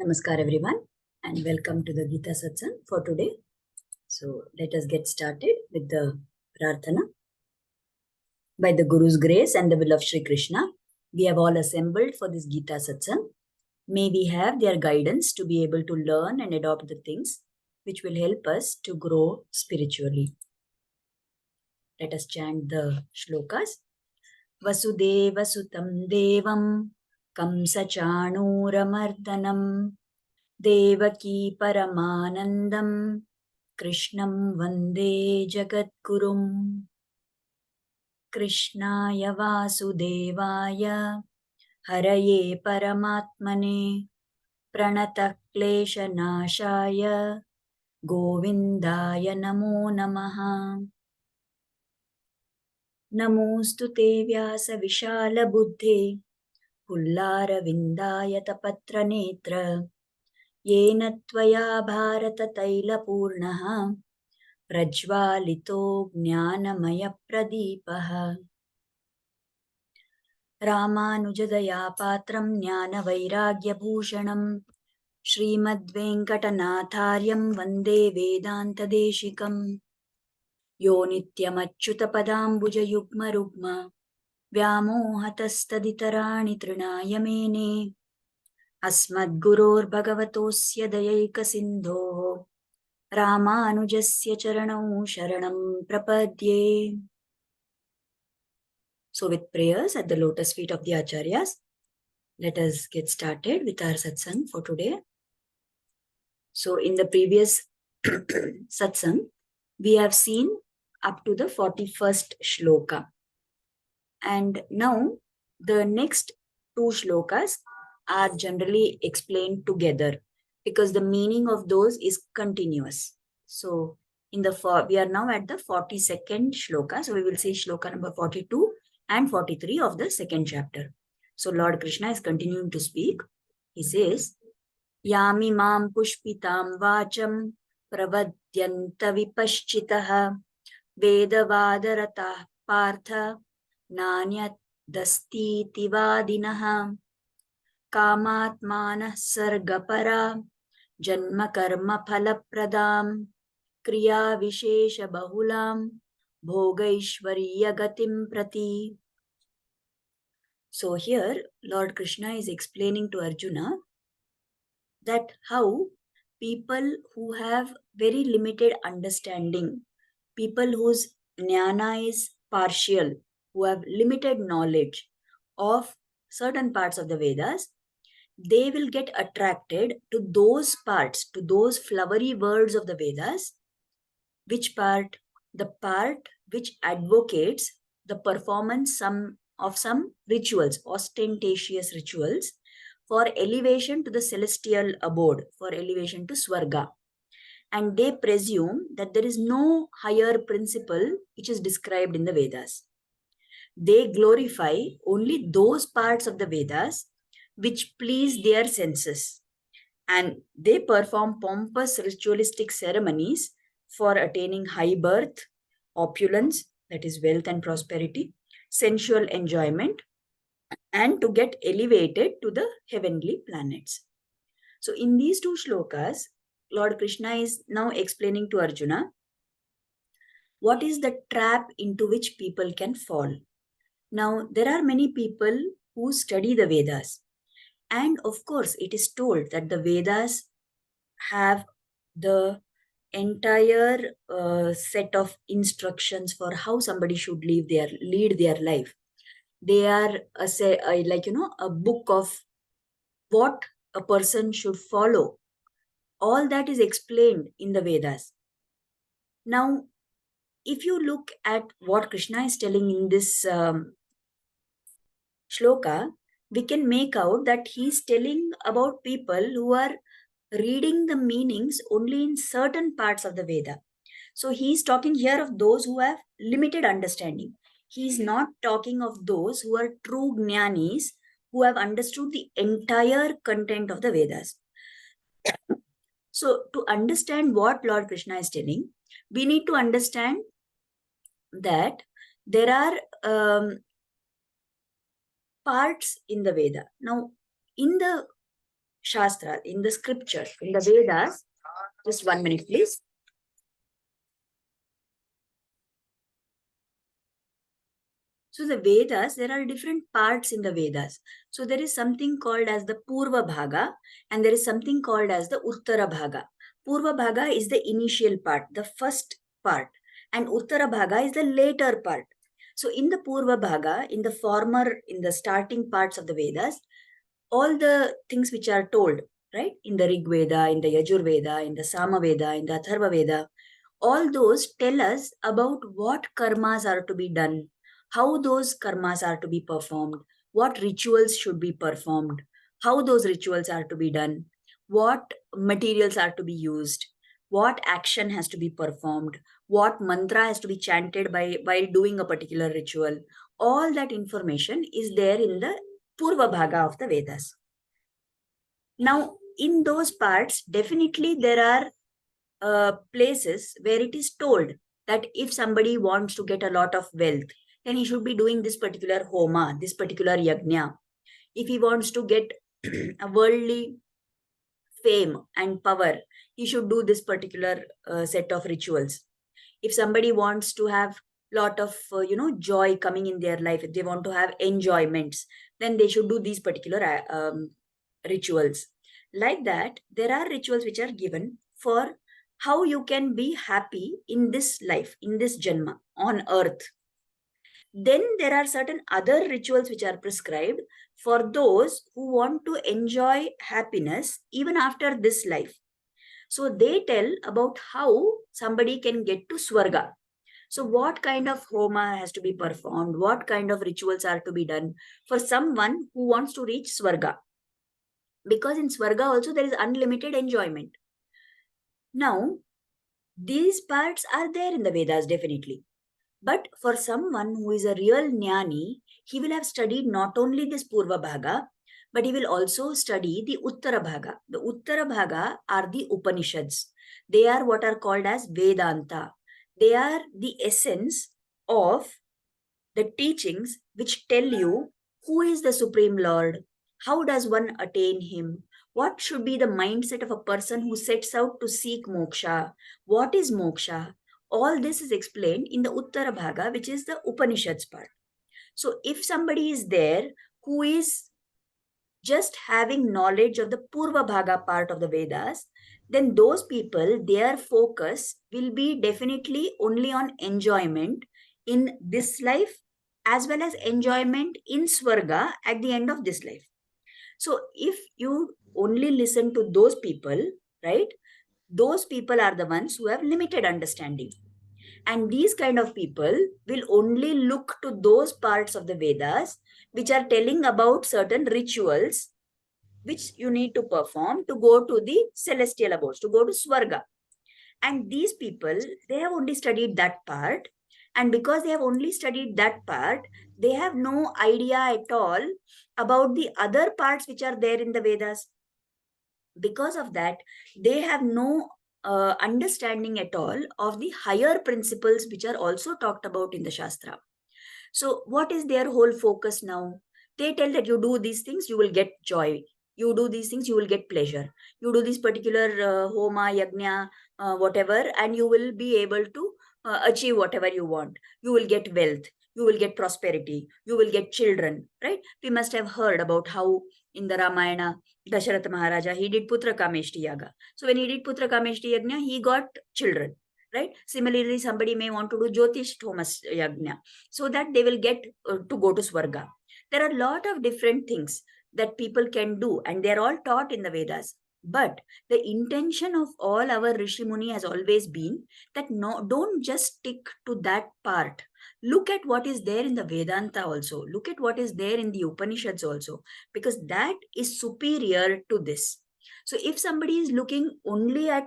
Namaskar everyone and welcome to the Geeta Satsang for today. So let us get started with the Prarthana. By the Guru's grace and the will of Sri Krishna, we have all assembled for this Geeta Satsang. May we have their guidance to be able to learn and adopt the things which will help us to grow spiritually. Let us chant the Shlokas. Vasudeva Sutam Devam Kamsa Chanuramardanam Devaki Paramanandam Krishnam Vande Jagadgurum Krishnaya Vasudevaya Haraye Paramatmane Pranata Klesha Nashaya Govindaya Namo Namaha Namostu Te Vyasa Vishala Buddhe Pullara Vindaya Tapatra Netra Yena Tvaya Bharata Taila Purnaha Prajvalito Jnanamaya Pradipaha Ramanujadaya Patram Jnana Vairagya Bhushanam Srimad Venkatanathaaryam Vande Vedanta Deshikam Yo Nityam Achyuta Padambuja Yugma Rugma Vyamohatastaditarani Trinaya Mene Asmad Gurur Bhagavatosya Dayaika Sindho Ramanujasya Charanau Sharanam Prapadye. So with prayers at the lotus feet of the Acharyas, let us get started with our satsang for today. So in the previous satsang, we have seen up to the 41st shloka. And now the next two shlokas are generally explained together because the meaning of those is continuous. So we are now at the 42nd shloka. So we will see shloka number 42 and 43 of the second chapter. So Lord Krishna is continuing to speak. He says, Yami mam pushpitam vacham pravadyanta vipaschitaha vedavadarata partha nanyat dastiti vadinaha kamatmanah sargapara janma karma phalapradam kriya vishesha bahulam bhogaishwariya gatim prati. So here Lord Krishna is explaining to Arjuna that how people who have very limited understanding, people whose jnana is partial, who have limited knowledge of certain parts of the Vedas, they will get attracted to those parts, to those flowery words of the Vedas. Which part? The part which advocates the performance of some rituals, ostentatious rituals, for elevation to the celestial abode, for elevation to swarga. And they presume that there is no higher principle which is described in the Vedas. They glorify only those parts of the Vedas which please their senses. And they perform pompous ritualistic ceremonies for attaining high birth, opulence, that is wealth and prosperity, sensual enjoyment, and to get elevated to the heavenly planets. So in these two shlokas, Lord Krishna is now explaining to Arjuna what is the trap into which people can fall. Now, there are many people who study the Vedas. And of course, it is told that the Vedas have the entire set of instructions for how somebody should lead their life. They are a book of what a person should follow. All that is explained in the Vedas. Now, if you look at what Krishna is telling in this shloka, we can make out that he's telling about people who are reading the meanings only in certain parts of the Veda. So he's talking here of those who have limited understanding. He's not talking of those who are true jnanis, who have understood the entire content of the Vedas. So to understand what Lord Krishna is telling, we need to understand that there are parts in the Veda. Now, in the Shastra, in the scripture, in the Vedas, just 1 minute, please. So the Vedas, there are different parts in the Vedas. So there is something called as the Purva Bhaga and there is something called as the Uttara Bhaga. Purva Bhaga is the initial part, the first part, and Uttara Bhaga is the later part. So in the Purva Bhaga, in the starting parts of the Vedas, all the things which are told, right, in the Rig Veda, in the Yajur Veda, in the Sama Veda, in the Atharva Veda, all those tell us about what karmas are to be done, how those karmas are to be performed, what rituals should be performed, how those rituals are to be done, what materials are to be used, what action has to be performed, what mantra has to be chanted by while doing a particular ritual. All that information is there in the Purva Bhaga of the Vedas. Now, in those parts, definitely there are places where it is told that if somebody wants to get a lot of wealth, then he should be doing this particular homa, this particular yajna. If he wants to get a worldly fame and power, he should do this particular set of rituals. If somebody wants to have lot of joy coming in their life, if they want to have enjoyments, then they should do these particular rituals. Like that, there are rituals which are given for how you can be happy in this life, in this janma on earth. Then there are certain other rituals which are prescribed for those who want to enjoy happiness even after this life. So they tell about how somebody can get to swarga. So what kind of homa has to be performed? What kind of rituals are to be done for someone who wants to reach swarga? Because in swarga also there is unlimited enjoyment. Now, these parts are there in the Vedas definitely. But for someone who is a real jnani, he will have studied not only this Purva Bhaga, but he will also study the Uttara Bhaga. The Uttara Bhaga are the Upanishads. They are what are called as Vedanta. They are the essence of the teachings which tell you who is the Supreme Lord, how does one attain him, what should be the mindset of a person who sets out to seek moksha, what is moksha. All this is explained in the Uttara Bhaga, which is the Upanishads part. So if somebody is there who is just having knowledge of the Purva Bhaga part of the Vedas, then those people, their focus will be definitely only on enjoyment in this life as well as enjoyment in Swarga at the end of this life. So if you only listen to those people, right, those people are the ones who have limited understanding. And these kind of people will only look to those parts of the Vedas which are telling about certain rituals which you need to perform to go to the celestial abodes, to go to Swarga. And these people, they have only studied that part. And because they have only studied that part, they have no idea at all about the other parts which are there in the Vedas. Because of that, they have no understanding at all of the higher principles which are also talked about in the Shastra. So, what is their whole focus now? They tell that you do these things, you will get joy. You do these things, you will get pleasure. You do this particular homa, yajna, whatever, and you will be able to achieve whatever you want. You will get wealth. You will get prosperity. You will get children, right? We must have heard about how in the Ramayana, Dasharatha Maharaja, he did Putra Kameshti Yaga. So when he did Putra Kameshti Yagna, he got children, right? Similarly, somebody may want to do Jyotish Thomas Yagna so that they will get to go to Swarga. There are a lot of different things that people can do, and they're all taught in the Vedas. But the intention of all our Rishi Muni has always been that no, don't just stick to that part. Look at what is there in the Vedanta also. Look at what is there in the Upanishads also, because that is superior to this. So if somebody is looking only at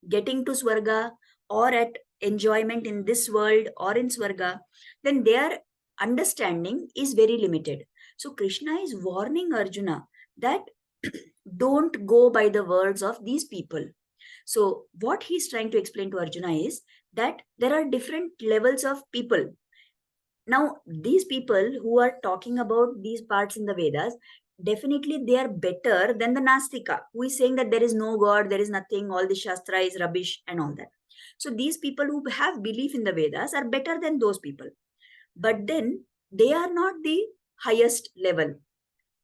getting to Swarga or at enjoyment in this world or in Swarga, then their understanding is very limited. So Krishna is warning Arjuna that don't go by the words of these people. So what he's trying to explain to Arjuna is that there are different levels of people. Now, these people who are talking about these parts in the Vedas definitely they are better than the Nastika, who is saying that there is no God, there is nothing, all the Shastra is rubbish and all that. So these people who have belief in the Vedas are better than those people. But then they are not the highest level.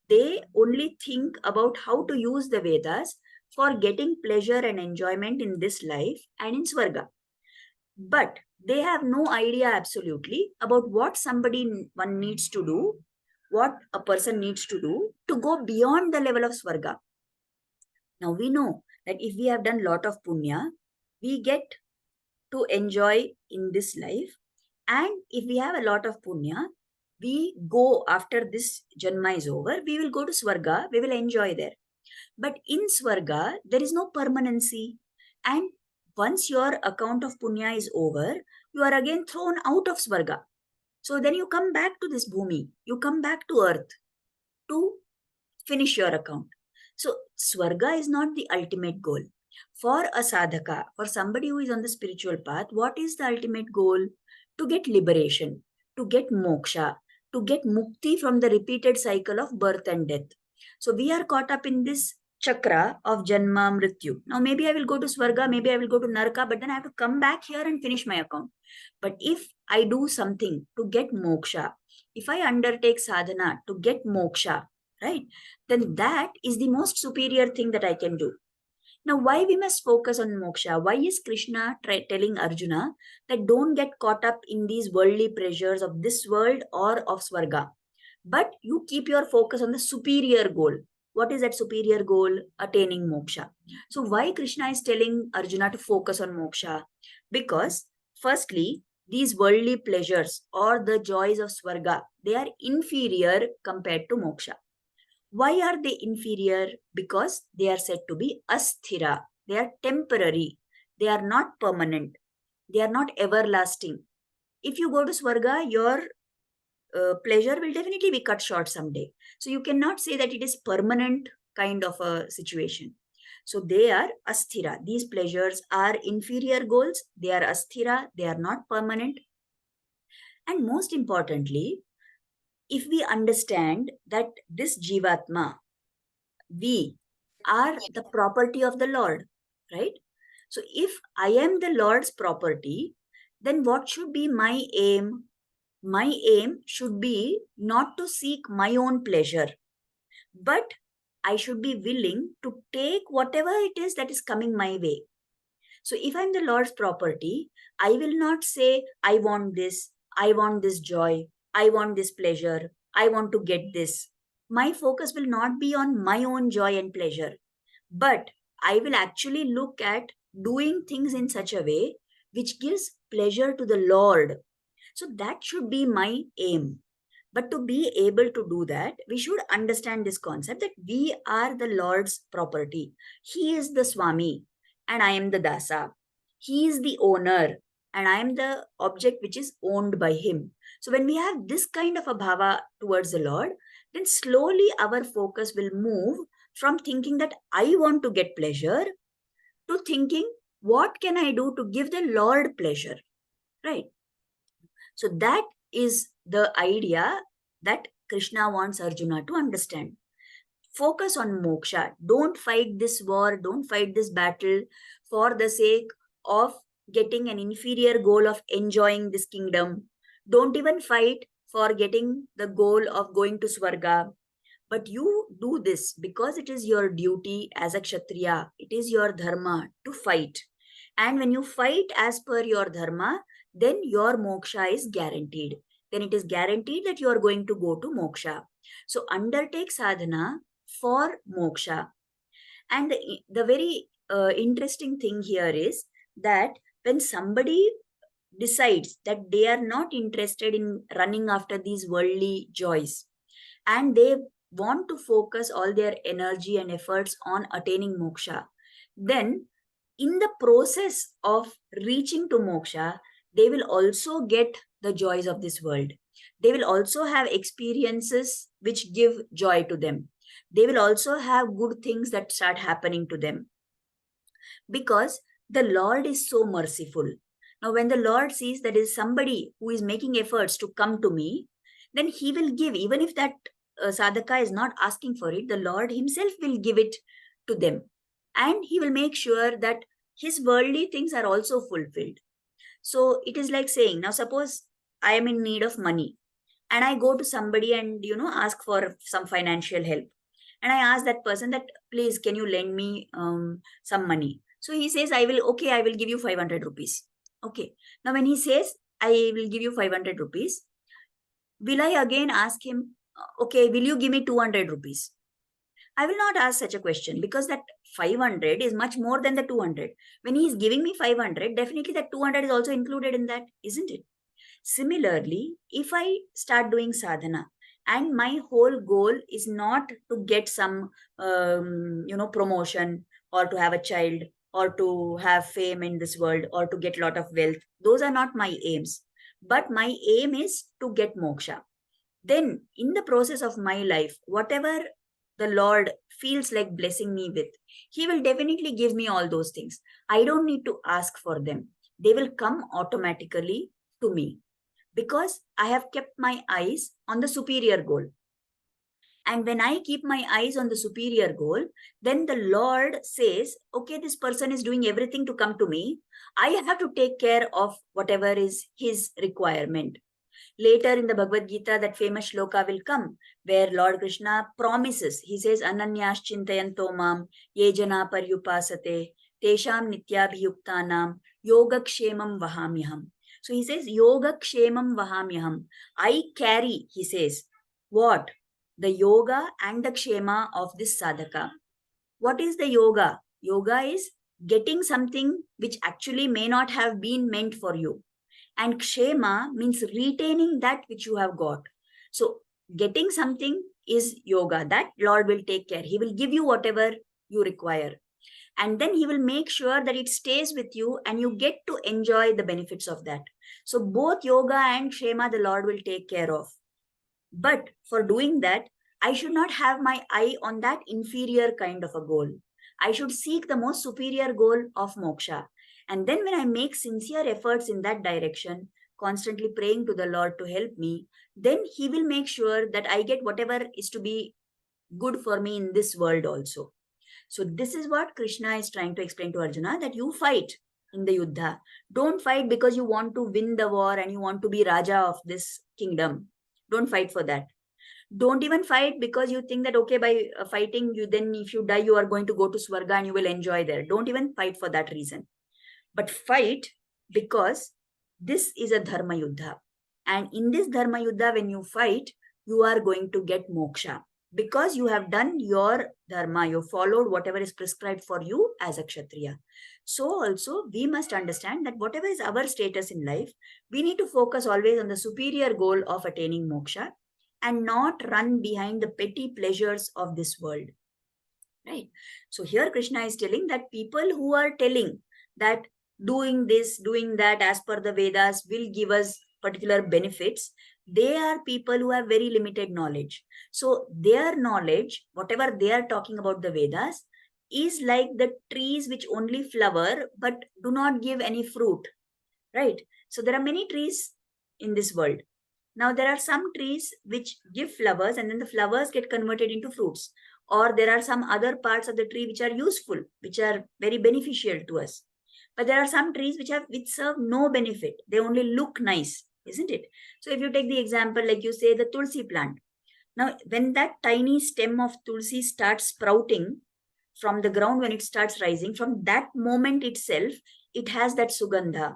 They only think about how to use the Vedas for getting pleasure and enjoyment in this life and in Swarga. But they have no idea absolutely about what one needs to do, what a person needs to go beyond the level of Swarga. Now we know that if we have done lot of punya, we get to enjoy in this life. And if we have a lot of punya, we go after this janma is over, we will go to Swarga, we will enjoy there. But in Swarga, there is no permanency. And once your account of punya is over, you are again thrown out of Swarga. So then you come back to this bhumi, you come back to earth to finish your account. So Swarga is not the ultimate goal. For a sadhaka, for somebody who is on the spiritual path, what is the ultimate goal? To get liberation, to get moksha, to get mukti from the repeated cycle of birth and death. So we are caught up in this chakra of janma mrityu. Now maybe I will go to Swarga, maybe I will go to Naraka, but then I have to come back here and finish my account. But if I do something to get moksha, if I undertake sadhana to get moksha, right, then that is the most superior thing that I can do. Now, why we must focus on moksha? Why is Krishna telling Arjuna that don't get caught up in these worldly pleasures of this world or of Swarga, but you keep your focus on the superior goal? What is that superior goal? Attaining moksha. So why Krishna is telling Arjuna to focus on moksha? Because firstly, these worldly pleasures or the joys of Swarga, they are inferior compared to moksha. Why are they inferior? Because they are said to be asthira. They are temporary. They are not permanent. They are not everlasting. If you go to Swarga, your pleasure will definitely be cut short someday. So you cannot say that it is permanent kind of a situation. So they are asthira. These pleasures are inferior goals. They are asthira. They are not permanent. And most importantly, if we understand that this jivatma, we are the property of the Lord, right? So if I am the Lord's property, then what should be my aim? My aim should be not to seek my own pleasure, but I should be willing to take whatever it is that is coming my way. So if I'm the Lord's property, I will not say, I want this joy, I want this pleasure, I want to get this. My focus will not be on my own joy and pleasure, but I will actually look at doing things in such a way which gives pleasure to the Lord. So that should be my aim. But to be able to do that, we should understand this concept that we are the Lord's property. He is the Swami and I am the Dasa. He is the owner and I am the object which is owned by him. So when we have this kind of a bhava towards the Lord, then slowly our focus will move from thinking that I want to get pleasure to thinking, what can I do to give the Lord pleasure? Right? So that is the idea that Krishna wants Arjuna to understand. Focus on moksha. Don't fight this war, don't fight this battle for the sake of getting an inferior goal of enjoying this kingdom. Don't even fight for getting the goal of going to Swarga. But you do this because it is your duty as a Kshatriya. It is your dharma to fight. And when you fight as per your dharma, then your moksha is guaranteed. Then it is guaranteed that you are going to go to moksha. So undertake sadhana for moksha. And the very interesting thing here is that when somebody decides that they are not interested in running after these worldly joys and they want to focus all their energy and efforts on attaining moksha, then in the process of reaching to moksha, they will also get the joys of this world. They will also have experiences which give joy to them. They will also have good things that start happening to them. Because the Lord is so merciful. Now, when the Lord sees that is somebody who is making efforts to come to me, then he will give, even if that sadhaka is not asking for it, the Lord himself will give it to them. And he will make sure that his worldly things are also fulfilled. So it is like saying, now suppose I am in need of money and I go to somebody and, ask for some financial help. And I ask that person that, please, can you lend me some money? So he says, okay, I will give you 500 rupees. Okay. Now, when he says, I will give you 500 rupees, will I again ask him, okay, will you give me 200 rupees? I will not ask such a question because that 500 is much more than the 200. When he is giving me 500, definitely that 200 is also included in that, isn't it? Similarly, if I start doing sadhana and my whole goal is not to get some, promotion or to have a child or to have fame in this world or to get a lot of wealth, those are not my aims. But my aim is to get moksha. Then, in the process of my life, whatever the Lord feels like blessing me with, He will definitely give me all those things. I don't need to ask for them, they will come automatically to me because I have kept my eyes on the superior goal. And when I keep my eyes on the superior goal, then the Lord says, okay, this person is doing everything to come to me. I have to take care of whatever is his requirement. Later in the Bhagavad Gita, that famous shloka will come where Lord Krishna promises. He says, Ananyas chintayanto mam yejana paryupasate tesham nityabhiyuktanam yogakshemam vahamyaham. So he says, yogakshemam vahamyaham. I carry, he says, what? The yoga and the kshema of this sadhaka. What is the yoga? Yoga is getting something which actually may not have been meant for you. And kshema means retaining that which you have got. So getting something is yoga. That Lord will take care. He will give you whatever you require. And then he will make sure that it stays with you and you get to enjoy the benefits of that. So both yoga and kshema the Lord will take care of. But for doing that, I should not have my eye on that inferior kind of a goal. I should seek the most superior goal of moksha. And then when I make sincere efforts in that direction, constantly praying to the Lord to help me, then he will make sure that I get whatever is to be good for me in this world also. So this is what Krishna is trying to explain to Arjuna, that you fight in the yuddha. Don't fight because you want to win the war and you want to be Raja of this kingdom. Don't fight for that. Don't even fight because you think that, okay, by fighting you, then if you die, you are going to go to swarga and you will enjoy there. Don't even fight for that reason. But fight because this is a dharma yuddha. And in this dharma yuddha, when you fight, you are going to get moksha. Because you have done your dharma, you followed whatever is prescribed for you as a kshatriya. So also, we must understand that whatever is our status in life, we need to focus always on the superior goal of attaining moksha and not run behind the petty pleasures of this world. Right? So here Krishna is telling that people who are telling that doing this, doing that as per the Vedas will give us particular benefits, they are people who have very limited knowledge. So their knowledge, whatever they are talking about the Vedas, is like the trees which only flower but do not give any fruit. Right? So there are many trees in this world. Now, there are some trees which give flowers and then the flowers get converted into fruits. Or there are some other parts of the tree which are useful, which are very beneficial to us. But there are some trees which serve no benefit. They only look nice, isn't it? So if you take the example, like you say, the tulsi plant. Now, when that tiny stem of tulsi starts sprouting from the ground, when it starts rising, from that moment itself, it has that sugandha.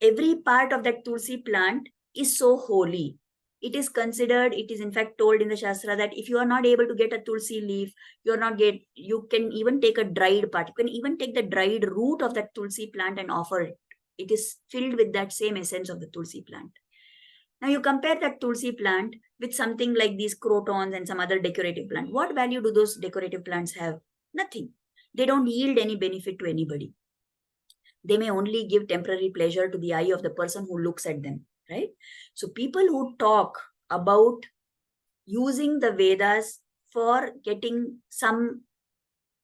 Every part of that tulsi plant is so holy. It is considered, it is in fact told in the Shastra that if you are not able to get a tulsi leaf, you can even take a dried part. You can even take the dried root of that tulsi plant and offer it. It is filled with that same essence of the tulsi plant. Now you compare that tulsi plant with something like these crotons and some other decorative plant. What value do those decorative plants have? Nothing. They don't yield any benefit to anybody. They may only give temporary pleasure to the eye of the person who looks at them, right? So people who talk about using the Vedas for getting some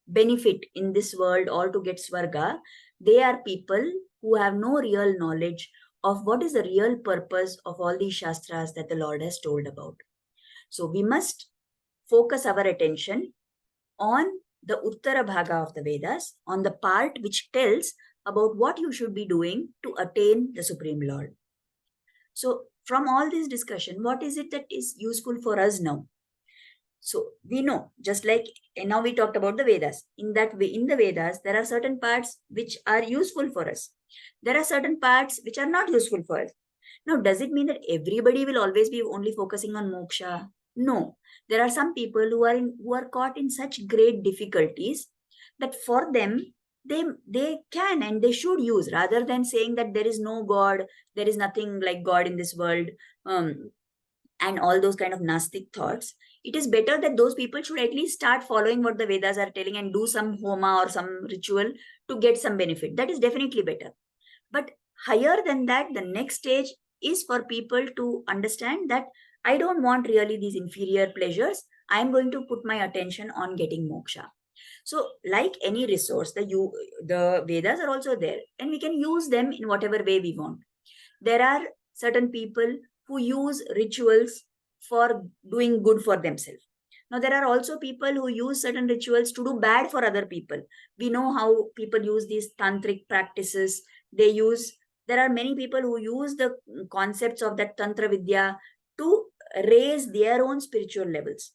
benefit in this world or to get swarga, they are people who have no real knowledge of what is the real purpose of all these shastras that the Lord has told about. So we must focus our attention on the Uttara Bhaga of the Vedas, on the part which tells about what you should be doing to attain the Supreme Lord. So, from all this discussion, what is it that is useful for us now? So, we know, just like now we talked about the Vedas. In that way, in the Vedas, there are certain parts which are useful for us. There are certain parts which are not useful for us. Now, does it mean that everybody will always be only focusing on moksha? No. There are some people who are caught in such great difficulties that for them they can and they should use, rather than saying that there is no God, there is nothing like God in this world, and all those kind of nastic thoughts. It is better that those people should at least start following what the Vedas are telling and do some homa or some ritual to get some benefit. That is definitely better. But higher than that, the next stage is for people to understand that I don't want really these inferior pleasures. I'm going to put my attention on getting moksha. So, like any resource, the Vedas are also there, and we can use them in whatever way we want. There are certain people who use rituals for doing good for themselves. Now, there are also people who use certain rituals to do bad for other people. We know how people use these tantric practices. There are many people who use the concepts of that Tantra Vidya to raise their own spiritual levels.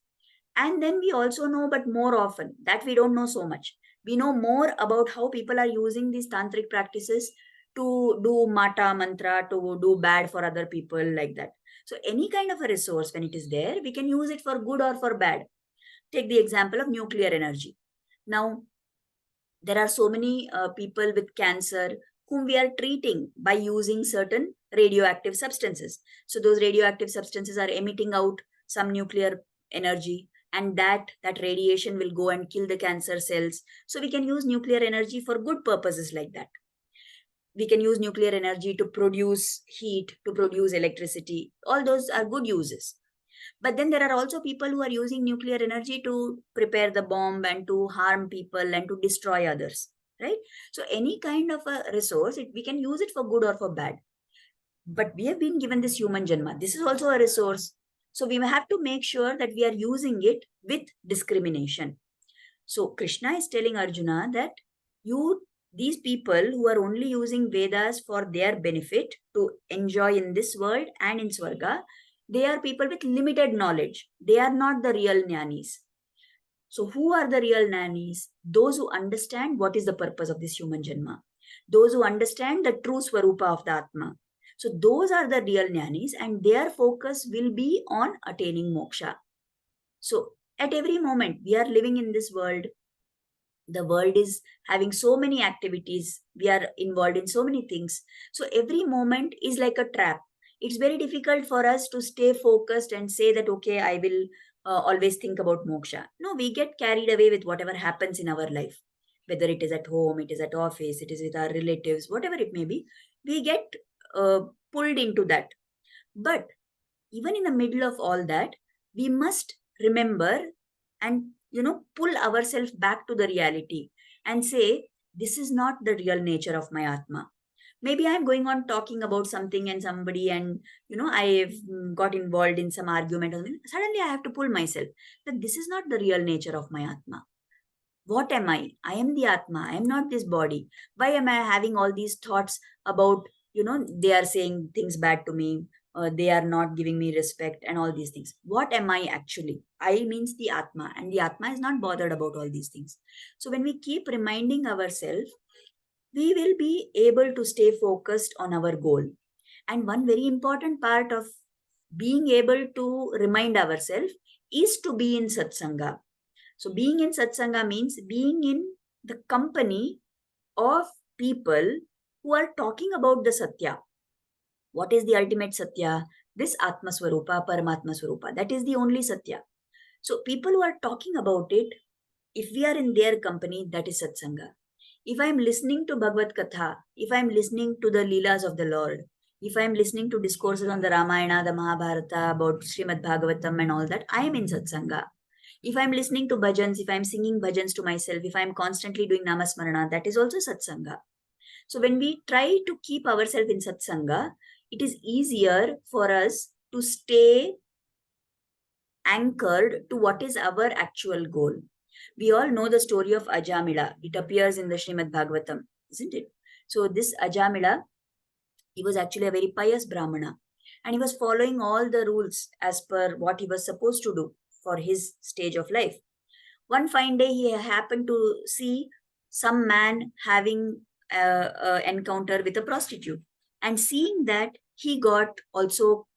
And then we also know, but more often, that we don't know so much. We know more about how people are using these tantric practices to do mata mantra, to do bad for other people, like that. So, any kind of a resource, when it is there, we can use it for good or for bad. Take the example of nuclear energy. Now, there are so many people with cancer whom we are treating by using certain radioactive substances. So, those radioactive substances are emitting out some nuclear energy, and that radiation will go and kill the cancer cells. So we can use nuclear energy for good purposes like that. We can use nuclear energy to produce heat, to produce electricity. All those are good uses. But then there are also people who are using nuclear energy to prepare the bomb and to harm people and to destroy others, right? So any kind of a resource, we can use it for good or for bad. But we have been given this human janma. This is also a resource. So we have to make sure that we are using it with discrimination. So Krishna is telling Arjuna that these people who are only using Vedas for their benefit to enjoy in this world and in swarga, they are people with limited knowledge. They are not the real jnanis. So who are the real jnanis? Those who understand what is the purpose of this human janma. Those who understand the true swarupa of the Atma. So those are the real jnanis, and their focus will be on attaining moksha. So at every moment we are living in this world, the world is having so many activities, we are involved in so many things. So every moment is like a trap. It's very difficult for us to stay focused and say that, okay, I will always think about moksha. No, we get carried away with whatever happens in our life, whether it is at home, it is at office, it is with our relatives, whatever it may be. We get pulled into that. But even in the middle of all that, we must remember and pull ourselves back to the reality and say, this is not the real nature of my Atma. Maybe I'm going on talking about something and somebody, and I've got involved in some argument, or suddenly I have to pull myself that this is not the real nature of my Atma. What am I? I am the Atma. I am not this body. Why am I having all these thoughts about, they are saying things bad to me, they are not giving me respect, and all these things? What am I actually? I means the Atma, and the Atma is not bothered about all these things. So when we keep reminding ourselves, we will be able to stay focused on our goal. And one very important part of being able to remind ourselves is to be in satsanga. So being in satsanga means being in the company of people who are talking about the satya. What is the ultimate satya? This Atma Swarupa, Paramatma Swarupa. That is the only satya. So people who are talking about it, if we are in their company, that is satsanga. If I am listening to Bhagavad Katha, if I am listening to the Leelas of the Lord, if I am listening to discourses on the Ramayana, the Mahabharata, about Srimad Bhagavatam and all that, I am in satsanga. If I'm listening to bhajans, if I'm singing bhajans to myself, if I'm constantly doing namasmarana, that is also satsanga. So when we try to keep ourselves in satsanga, it is easier for us to stay anchored to what is our actual goal. We all know the story of Ajamila. It appears in the Srimad Bhagavatam, isn't it? So this Ajamila, he was actually a very pious Brahmana, and he was following all the rules as per what he was supposed to do for his stage of life. One fine day, he happened to see some man having an encounter with a prostitute, and seeing that, he got also,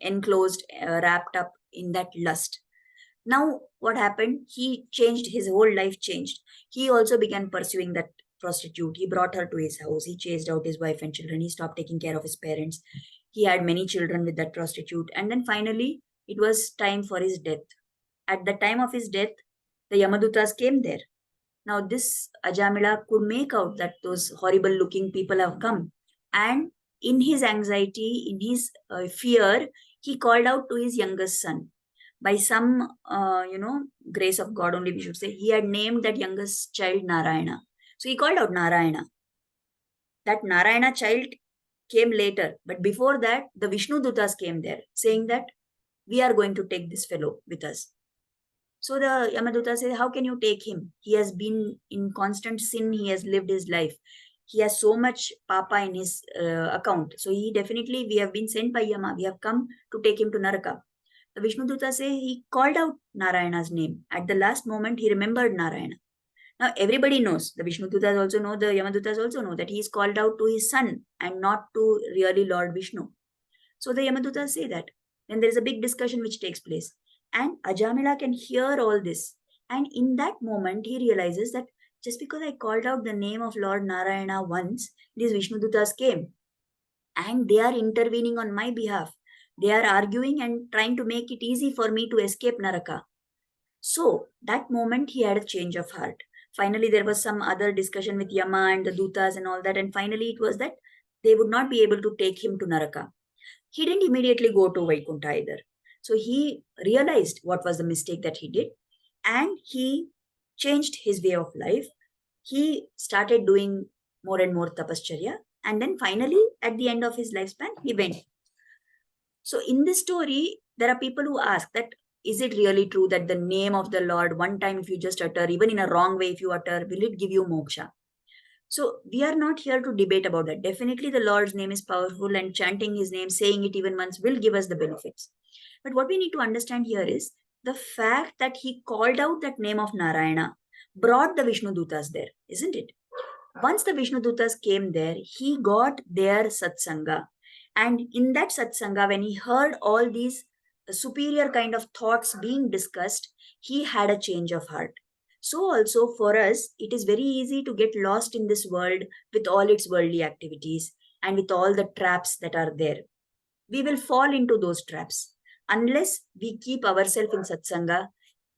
enclosed, wrapped up in that lust. Now, what happened? He changed, his whole life changed. He also began pursuing that prostitute. He brought her to his house. He chased out his wife and children. He stopped taking care of his parents. He had many children with that prostitute. And then finally, it was time for his death. At the time of his death, the Yamadutas came there. Now, this Ajamila could make out that those horrible looking people have come. And in his anxiety, in his fear, he called out to his youngest son. By some, grace of God only, we should say, he had named that youngest child Narayana. So he called out Narayana. That Narayana child came later. But before that, the Vishnu Dutas came there, saying that we are going to take this fellow with us. So the Yamaduta says, how can you take him? He has been in constant sin. He has lived his life. He has so much papa in his account. So we have been sent by Yama. We have come to take him to Naraka. The Vishnu Duta say he called out Narayana's name. At the last moment, he remembered Narayana. Now everybody knows, the Vishnu Dutas also know, the Yamadutas also know that he is called out to his son and not to really Lord Vishnu. So the Yamadutas say that. Then there is a big discussion which takes place. And Ajamila can hear all this. And in that moment, he realizes that just because I called out the name of Lord Narayana once, these Vishnu Dutas came. And they are intervening on my behalf. They are arguing and trying to make it easy for me to escape Naraka. So that moment, he had a change of heart. Finally, there was some other discussion with Yama and the Dutas and all that. And finally, it was that they would not be able to take him to Naraka. He didn't immediately go to Vaikuntha either. So he realized what was the mistake that he did, and he changed his way of life. He started doing more and more tapascharya, and then finally, at the end of his lifespan, he went. So in this story, there are people who ask that, is it really true that the name of the Lord, one time if you just utter, even in a wrong way if you utter, will it give you moksha? So we are not here to debate about that. Definitely the Lord's name is powerful, and chanting his name, saying it even once, will give us the benefits. But what we need to understand here is the fact that he called out that name of Narayana brought the Vishnu Dutas there, isn't it? Once the Vishnu Dutas came there, he got their satsanga. And in that satsanga, when he heard all these superior kind of thoughts being discussed, he had a change of heart. So also for us, it is very easy to get lost in this world with all its worldly activities and with all the traps that are there. We will fall into those traps unless we keep ourselves in satsanga,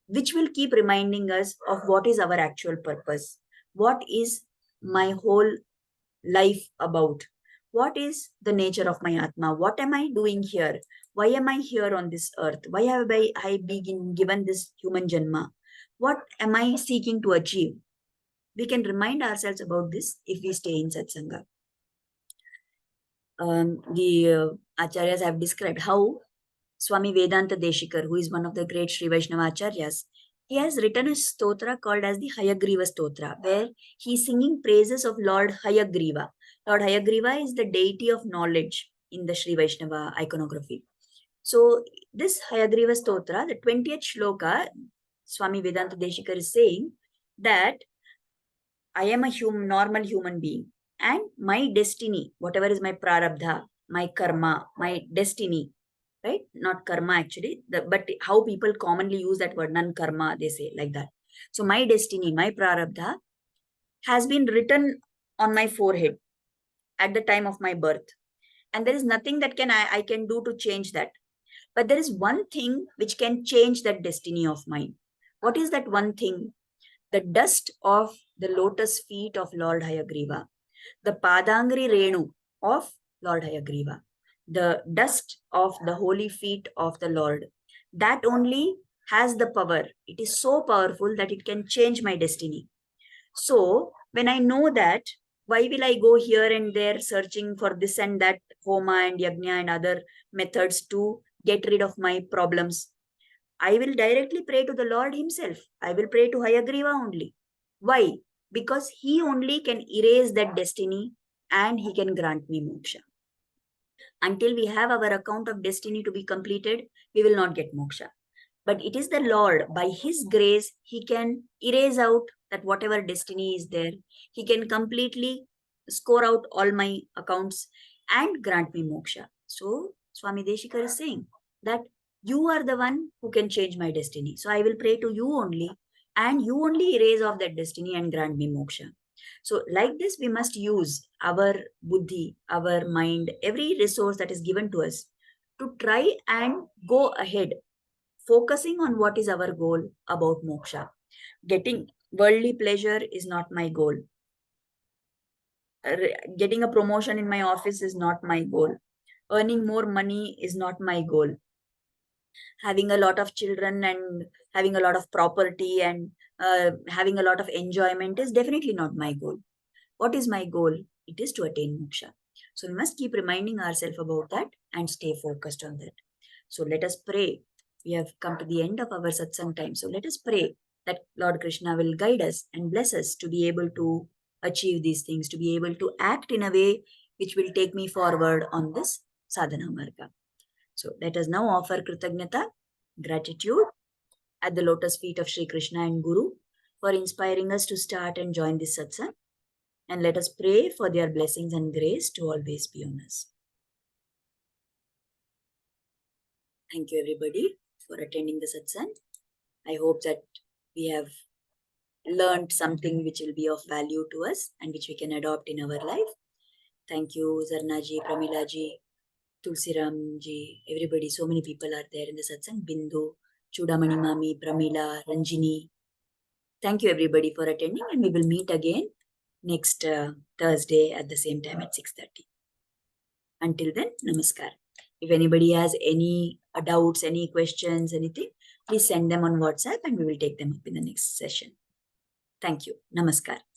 which will keep reminding us of what is our actual purpose. What is my whole life about? What is the nature of my Atma? What am I doing here? Why am I here on this earth? Why have I been given this human janma? What am I seeking to achieve? We can remind ourselves about this if we stay in satsanga. The Acharyas have described how Swami Vedanta Deshikar, who is one of the great Sri Vaishnava Acharyas, he has written a stotra called as the Hayagriva Stotra, where he is singing praises of Lord Hayagriva. Lord Hayagriva is the deity of knowledge in the Sri Vaishnava iconography. So this Hayagriva Stotra, the 20th shloka, Swami Vedanta Deshikar is saying that I am a normal human being, and my destiny, whatever is my prarabdha, my karma, my destiny, right? Not karma actually, but how people commonly use that word, nan karma, they say like that. So my destiny, my prarabdha has been written on my forehead at the time of my birth. And there is nothing that I can do to change that. But there is one thing which can change that destiny of mine. What is that one thing? The dust of the lotus feet of Lord Hayagriva, the Padangri Renu of Lord Hayagriva, the dust of the holy feet of the Lord, that only has the power. It is so powerful that it can change my destiny. So when I know that, why will I go here and there searching for this and that homa and yajna and other methods to get rid of my problems? I will directly pray to the Lord himself. I will pray to Hayagriva only. Why? Because he only can erase that destiny and he can grant me moksha. Until we have our account of destiny to be completed, we will not get moksha. But it is the Lord, by his grace, he can erase out that whatever destiny is there. He can completely score out all my accounts and grant me moksha. So Swami Deshikar is saying that you are the one who can change my destiny. So I will pray to you only, and you only erase off that destiny and grant me moksha. So like this, we must use our buddhi, our mind, every resource that is given to us to try and go ahead, focusing on what is our goal about moksha. Getting worldly pleasure is not my goal. Getting a promotion in my office is not my goal. Earning more money is not my goal. Having a lot of children and having a lot of property and having a lot of enjoyment is definitely not my goal. What is my goal? It is to attain moksha. So we must keep reminding ourselves about that and stay focused on that. So let us pray. We have come to the end of our satsang time. So let us pray that Lord Krishna will guide us and bless us to be able to achieve these things, to be able to act in a way which will take me forward on this sadhana marga. So let us now offer Kritagnyata, gratitude, at the lotus feet of Sri Krishna and Guru for inspiring us to start and join this satsang. And let us pray for their blessings and grace to always be on us. Thank you, everybody, for attending the satsang. I hope that we have learned something which will be of value to us and which we can adopt in our life. Thank you, Zarna ji, Pramila ji, Tulsiram ji, everybody. So many people are there in the satsang. Bindu, Chudamani Mami, Pramila, Ranjini. Thank you, everybody, for attending, and we will meet again next Thursday at the same time at 6:30. Until then, namaskar. If anybody has any doubts, any questions, anything, please send them on WhatsApp and we will take them up in the next session. Thank you. Namaskar.